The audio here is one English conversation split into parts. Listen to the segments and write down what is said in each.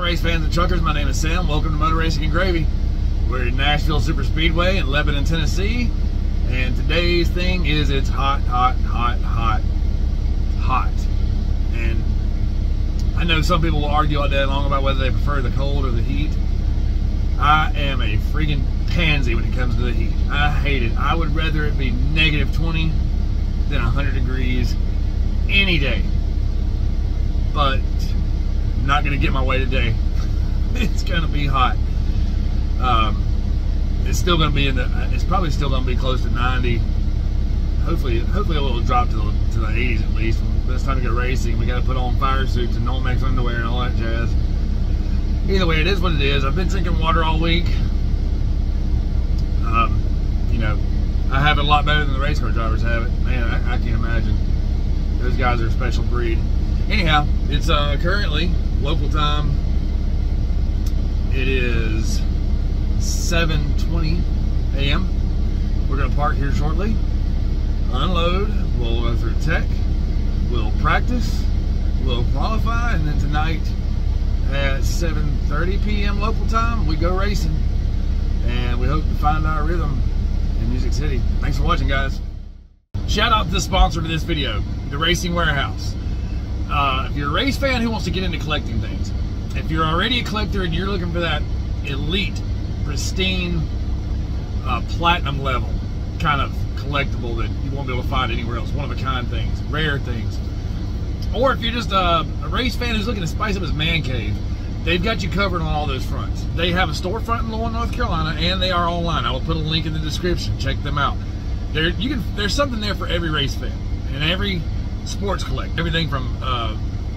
race fans and truckers? My name is Sam. Welcome to Motor Racing and Gravy. We're at Nashville Super Speedway in Lebanon, Tennessee. And today's thing is it's hot, hot, hot, hot, hot. And I know some people will argue all day long about whether they prefer the cold or the heat. I am a freaking pansy when it comes to the heat. I hate it. I would rather it be negative 20 than 100 degrees any day. But I'm not going to get my way today. It's going to be hot. It's still going to be it's probably still going to be close to 90. Hopefully it will drop to the 80s at least. When it's time to go racing, we got to put on fire suits and Nomex underwear and all that jazz. Either way, it is what it is. I've been drinking water all week. You know, I have it a lot better than the race car drivers have it. Man, I can't imagine. Those guys are a special breed. Anyhow, it's currently local time. It is 7:20 a.m. We're going to park here shortly, unload, we'll go through tech, we'll practice, we'll qualify, and then tonight at 7:30 p.m. local time, we go racing. And we hope to find our rhythm in Music City. Thanks for watching, guys. Shout out to the sponsor of this video, the Racing Warehouse. If you're a race fan who wants to get into collecting things, if you're already a collector and you're looking for that elite, pristine, platinum level kind of collectible that you won't be able to find anywhere else, one-of-a-kind things, rare things, or if you're just a race fan who's looking to spice up his man cave, they've got you covered on all those fronts. They have a storefront in Lowell, North Carolina, and they are online. I will put a link in the description. Check them out. There's something there for every race fan and every sports collector. Everything from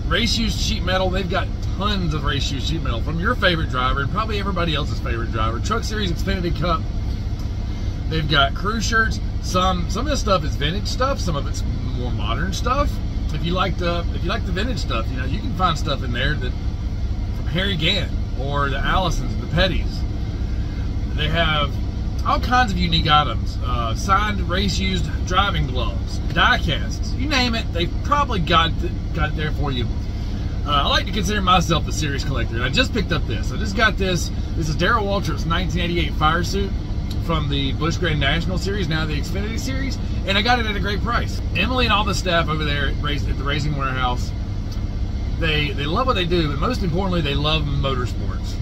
race used sheet metal. They've got tons of race used sheet metal from your favorite driver and probably everybody else's favorite driver. Truck Series, Xfinity Cup. They've got crew shirts. Some of this stuff is vintage stuff. Some of it's more modern stuff. If you like the vintage stuff, you know, you can find stuff in there that from Harry Gant or the Allisons, the Pettys. They have all kinds of unique items, signed race-used driving gloves, die casts, you name it. They've probably got it there for you. I like to consider myself a serious collector, and I just picked up this. I just got this. This is Darrell Waltrip's 1988 fire suit from the Busch Grand National Series, now the Xfinity Series, and I got it at a great price. Emily and all the staff over there at the Racing Warehouse, they love what they do, but most importantly, they love motorsports,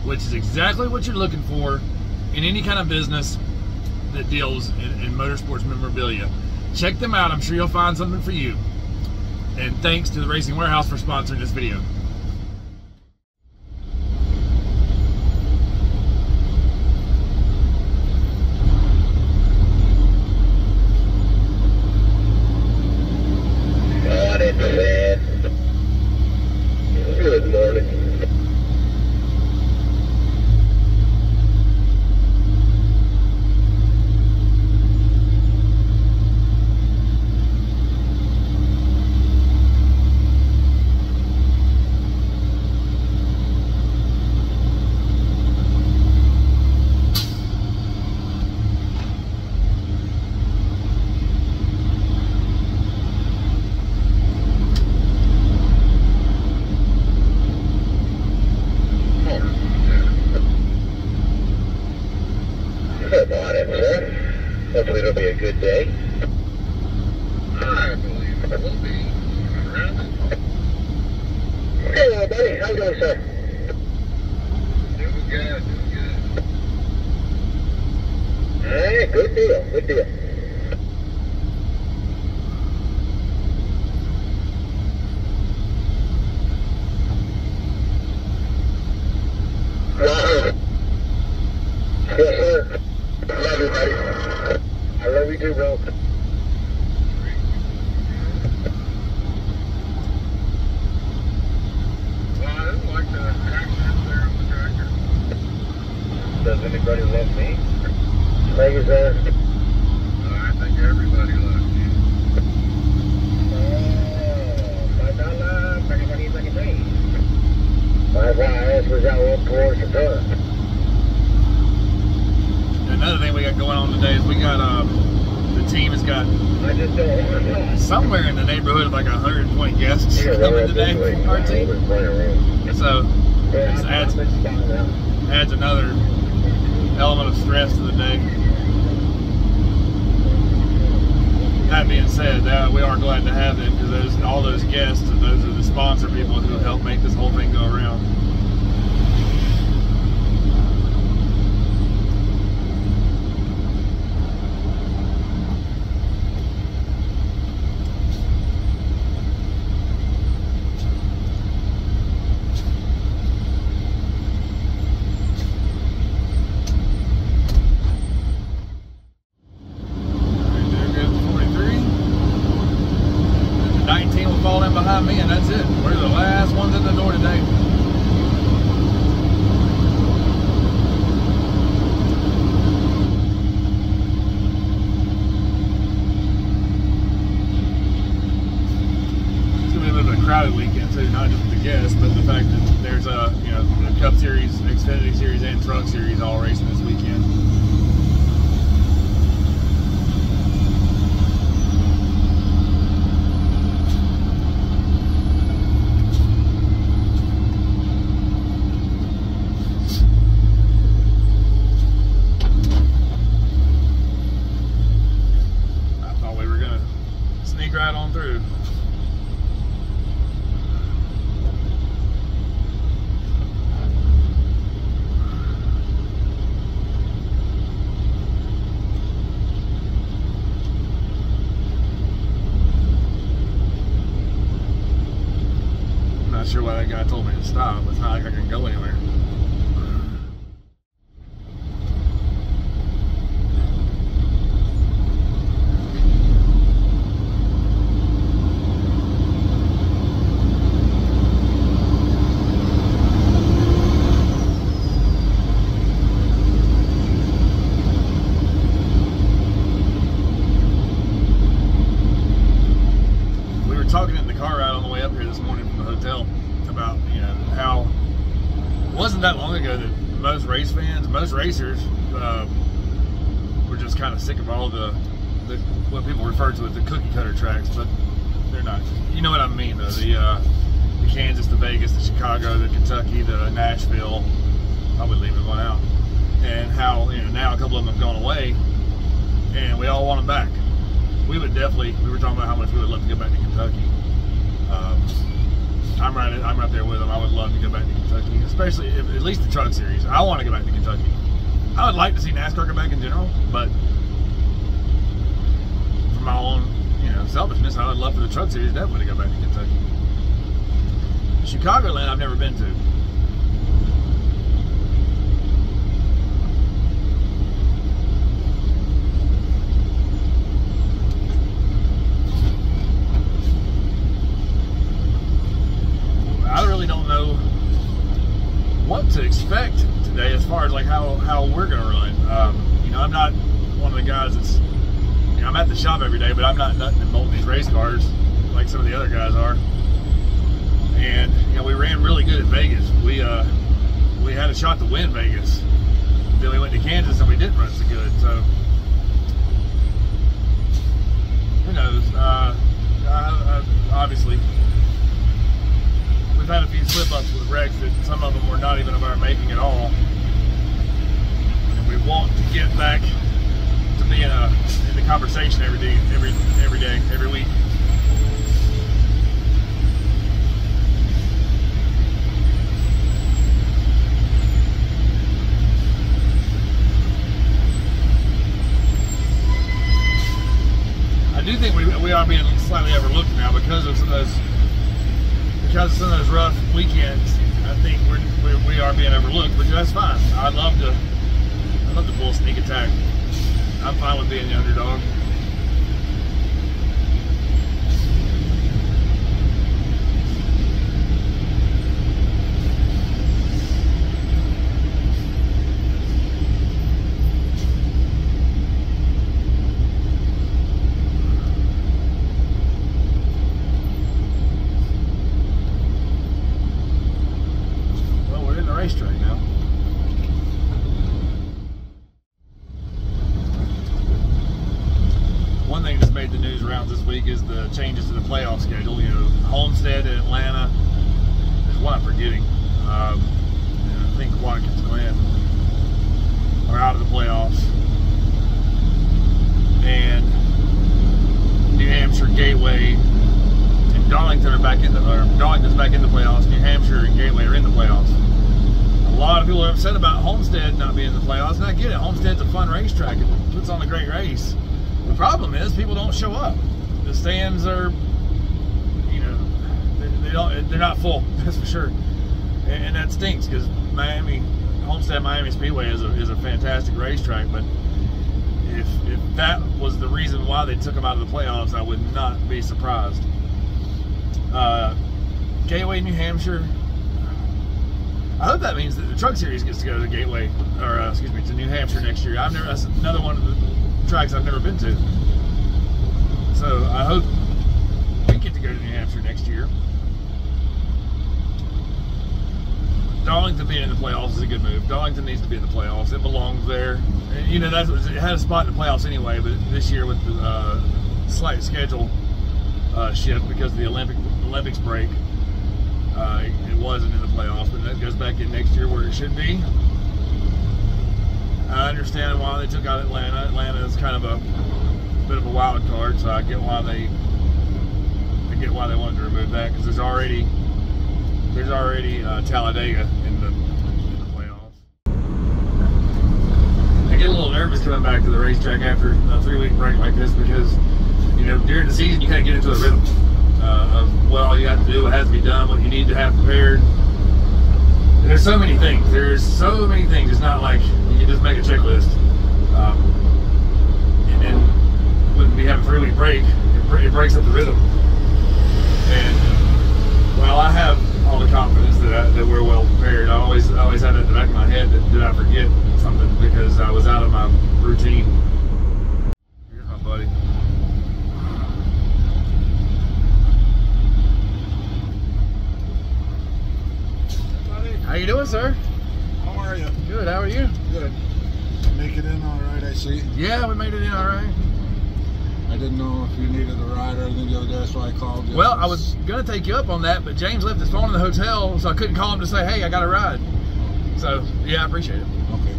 which is exactly what you're looking for in any kind of business that deals in motorsports memorabilia. Check them out. I'm sure you'll find something for you. And thanks to the Racing Warehouse for sponsoring this video. Good morning. Hopefully it'll be a good day. I believe it will be. Hey, buddy. How you doing, sir? Doing good, doing good. Hey, good deal, good deal. Yes, sir. Love you, buddy. I love you too, bro. Well, I didn't like the accent there on the tractor. Does anybody love me? Thank you, sir. I think everybody loves you. That's why I asked was out one towards the turn. Another thing we got going on today is we got the team has got somewhere in the neighborhood of like 120 guests coming today from our team. So adds another element of stress to the day. That being said, we are glad to have them because all those guests and those are the sponsor people who help make this whole thing go around. Behind me, and that's it. We're the last ones in the door today. It's gonna be a little bit of a crowded weekend too, not just the guests, but the fact that there's the Cup Series, Xfinity Series, and Truck Series all racing this weekend. Right on through. I'm not sure why that guy told me to stop. It's not like I can go anywhere. Talking in the car ride on the way up here this morning from the hotel about how it wasn't that long ago that most race fans, most racers were just kind of sick of all the what people refer to as the cookie cutter tracks, but they're not. You know what I mean though, the Kansas, the Vegas, the Chicago, the Kentucky, the Nashville, probably leaving one out, and how now a couple of them have gone away and we all want them back. We were talking about how much we would love to go back to Kentucky. I'm right there with them. I would love to go back to Kentucky, especially at least the Truck Series. I want to go back to Kentucky. I would like to see NASCAR go back in general, but for my own, selfishness, I would love for the Truck Series definitely to go back to Kentucky. Chicagoland, I've never been to. I really don't know what to expect today as far as like how we're gonna run. I'm not one of the guys that's I'm at the shop every day, but I'm not nothing in molding these race cars like some of the other guys are. And we ran really good at Vegas. We had a shot to win Vegas. Then we went to Kansas and we didn't run so good. So who knows? Obviously. We've had a few slip-ups with wrecks that some of them were not even of our making at all. And we want to get back to being in the conversation every day, every week. I do think we are being slightly overlooked now because of some of those rough weekends. I think we are being overlooked, but that's fine. I'd love to pull a sneak attack. I'm fine with being the underdog. Racetrack now. One thing that's made the news rounds this week is the changes to the playoff schedule. Homestead in Atlanta. There's one I'm forgetting. upset about Homestead not being in the playoffs, and I get it. Homestead's a fun racetrack. It puts on a great race. The problem is people don't show up. The stands are, you know, they're not full. That's for sure, and that stinks because Homestead Miami Speedway is a fantastic racetrack. But if that was the reason why they took them out of the playoffs, I would not be surprised. Gateway, New Hampshire. I hope that means that the Truck Series gets to go to Gateway, or excuse me, to New Hampshire next year. That's another one of the tracks I've never been to. So I hope we get to go to New Hampshire next year. Darlington being in the playoffs is a good move. Darlington needs to be in the playoffs. It belongs there. And, you know, it had a spot in the playoffs anyway, but this year with the slight schedule shift because of the Olympics break, it wasn't in the playoffs, but that goes back in next year where it should be. I understand why they took out Atlanta. Atlanta is kind of a bit of a wild card, so I get why they wanted to remove that, because there's already Talladega in the playoffs. I get a little nervous coming back to the racetrack after a 3-week break like this, because, you know, during the season you kind of get into a rhythm of what all you have to do, what has to be done, what you need to have prepared. And there's so many things. It's not like you can just make a checklist. And then when we have a 3-week break, it breaks up the rhythm. And while I have all the confidence that we're well prepared, I always had it in the back of my head that did I forget something because I was out of my routine. Here's my buddy. How you doing, sir? How are you? Good. How are you? Good. Make it in all right, I see. Yeah, we made it in all right. I didn't know if you needed a ride or anything the other day, that's why I called you. Well, I was going to take you up on that, but James left his phone in the hotel, so I couldn't call him to say, hey, I got a ride. So, yeah, I appreciate it. Okay.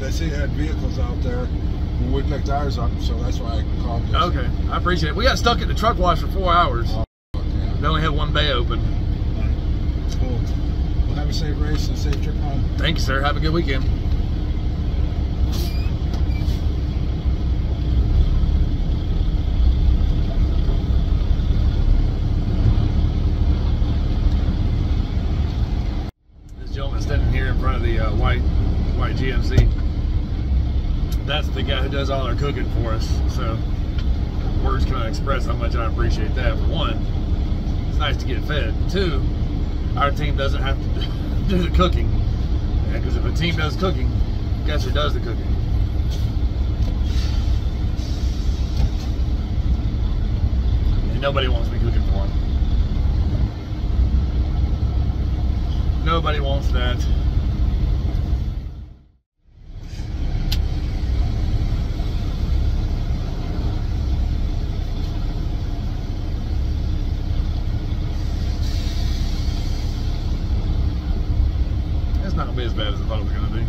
I see you had vehicles out there and we picked ours up, so that's why I called you. Okay, I appreciate it. We got stuck at the truck wash for 4 hours. Oh, okay. They only had one bay open. All right. Cool. Well, have a safe race and a safe trip home. Thank you, sir. Have a good weekend. Standing here in front of the white GMC. That's the guy who does all our cooking for us. So words cannot express how much I appreciate that. For one, it's nice to get fed. Two, our team doesn't have to do the cooking. Because if a team does cooking, guess who does the cooking? And nobody wants me cooking for them. Nobody wants that. It's not going to be as bad as I thought it was going to be.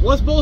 What's bullshit?